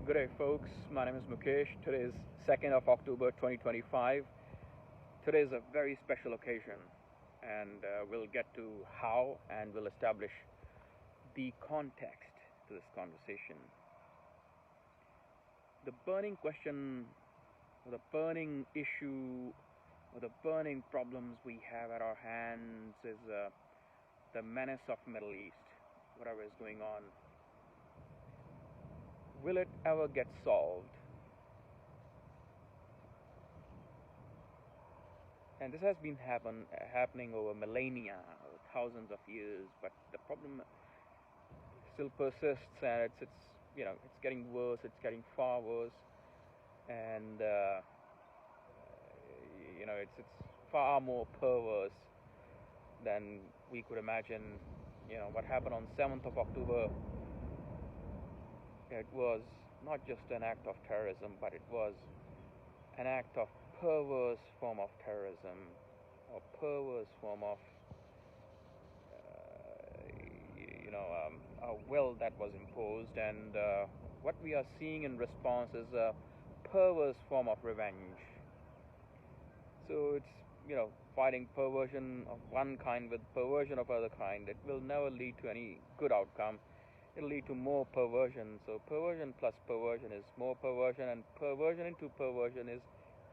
Good day, folks. My name is Mukesh. Today is 2nd of October 2025. Today is a very special occasion, and we'll get to how and we'll establish the context to this conversation. The burning question, or the burning issue, or the burning problems we have at our hands is the menace of Middle East, whatever is going on. Will it ever get solved? And this has been happening over millennia, over thousands of years, but the problem still persists, and it's getting worse. It's getting far worse, and it's far more perverse than we could imagine. What happened on 7th of October. It was not just an act of terrorism, but it was an act of perverse form of terrorism, or perverse form of, a will that was imposed. And what we are seeing in response is a perverse form of revenge. So it's, fighting perversion of one kind with perversion of other kind. It will never lead to any good outcome. It'll lead to more perversion. So perversion plus perversion is more perversion, and perversion into perversion is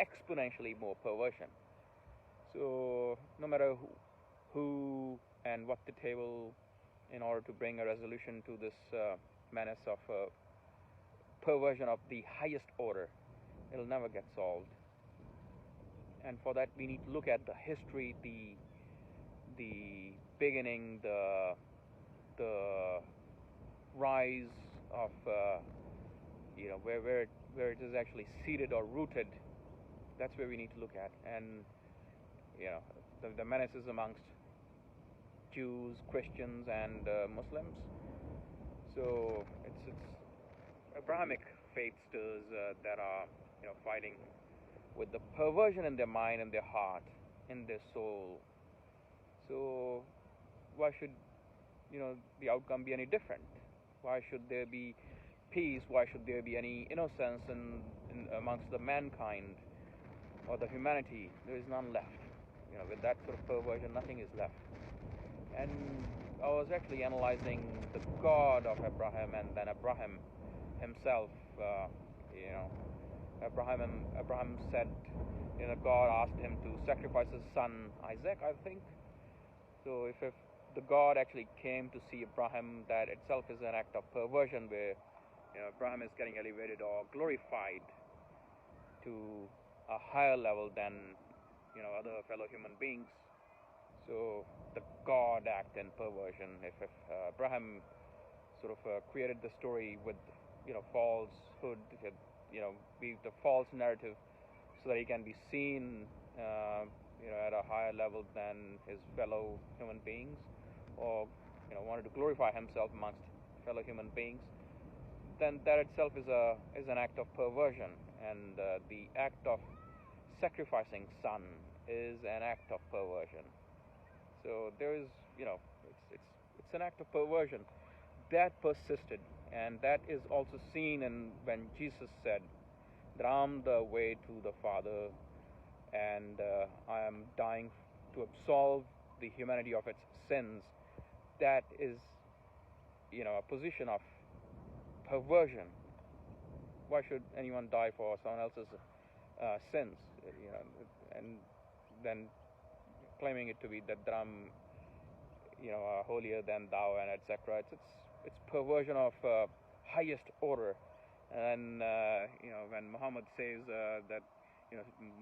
exponentially more perversion. So no matter who and what the table in order to bring a resolution to this menace of perversion of the highest order, it'll never get solved. And for that we need to look at the history, the beginning, the rise of where it is actually seated or rooted. That's where we need to look at. And the menaces amongst Jews, Christians, and Muslims. So it's abrahamic faithsters that are fighting with the perversion in their mind, in their heart, in their soul. So why should the outcome be any different? Why should there be peace? Why should there be any innocence in amongst the mankind or the humanity? There is none left. With that sort of perversion, nothing is left. And I was actually analyzing the God of Abraham and then Abraham himself. Abraham said, God asked him to sacrifice his son Isaac, I think. So if the God actually came to see Abraham, that itself is an act of perversion, where Abraham is getting elevated or glorified to a higher level than other fellow human beings. So the God act in perversion. If Abraham sort of created the story with falsehood, be the false narrative, so that he can be seen at a higher level than his fellow human beings, or wanted to glorify himself amongst fellow human beings, then that itself is an act of perversion. And the act of sacrificing son is an act of perversion. So there is it's an act of perversion that persisted, and that is also seen in when Jesus said that I'm the way to the Father, and I am dying to absolve the humanity of its sins. That is a position of perversion. Why should anyone die for someone else's sins? And then claiming it to be that I'm holier than thou, and etc. It's perversion of highest order. And when Muhammad says that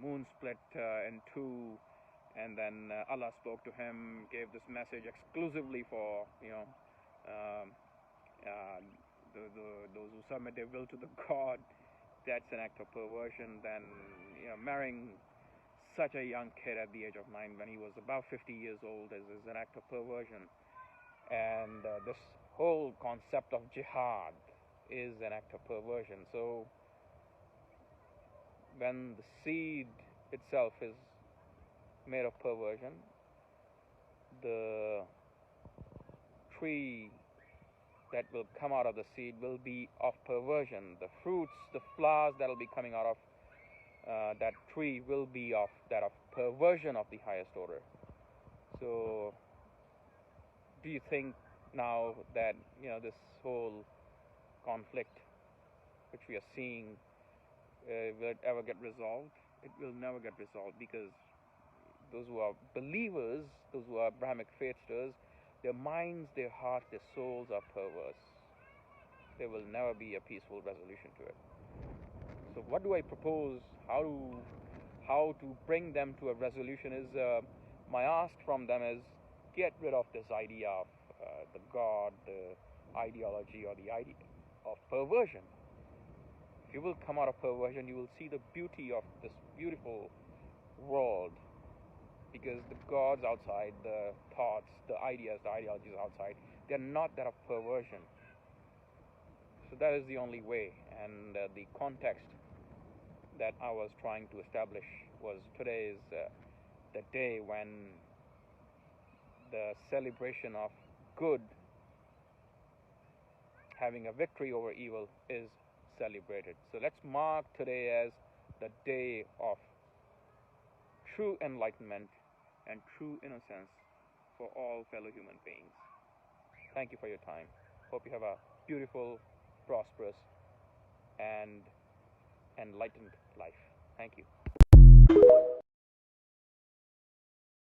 moon split in two, and then Allah spoke to him, gave this message exclusively for those who submit their will to the God, that's an act of perversion. Then marrying such a young kid at the age of 9 when he was about 50 years old is an act of perversion. And this whole concept of jihad is an act of perversion. So when the seed itself is made of perversion, the tree that will come out of the seed will be of perversion. The fruits, the flowers that will be coming out of that tree will be of that of perversion of the highest order. So, do you think now that this whole conflict which we are seeing will it ever get resolved? It will never get resolved, because those who are believers, those who are Abrahamic faithsters, their minds, their hearts, their souls are perverse. There will never be a peaceful resolution to it. So what do I propose? How to bring them to a resolution is my ask from them is, get rid of this idea of the God, the ideology, or the idea of perversion. If you will come out of perversion, you will see the beauty of this beautiful world, because the gods outside, the thoughts, the ideas, the ideologies outside, they're not that of perversion. So that is the only way, and the context that I was trying to establish was today is the day when the celebration of good having a victory over evil is celebrated. So let's mark today as the day of true enlightenment and true innocence for all fellow human beings. Thank you for your time. Hope you have a beautiful, prosperous, and enlightened life. Thank you.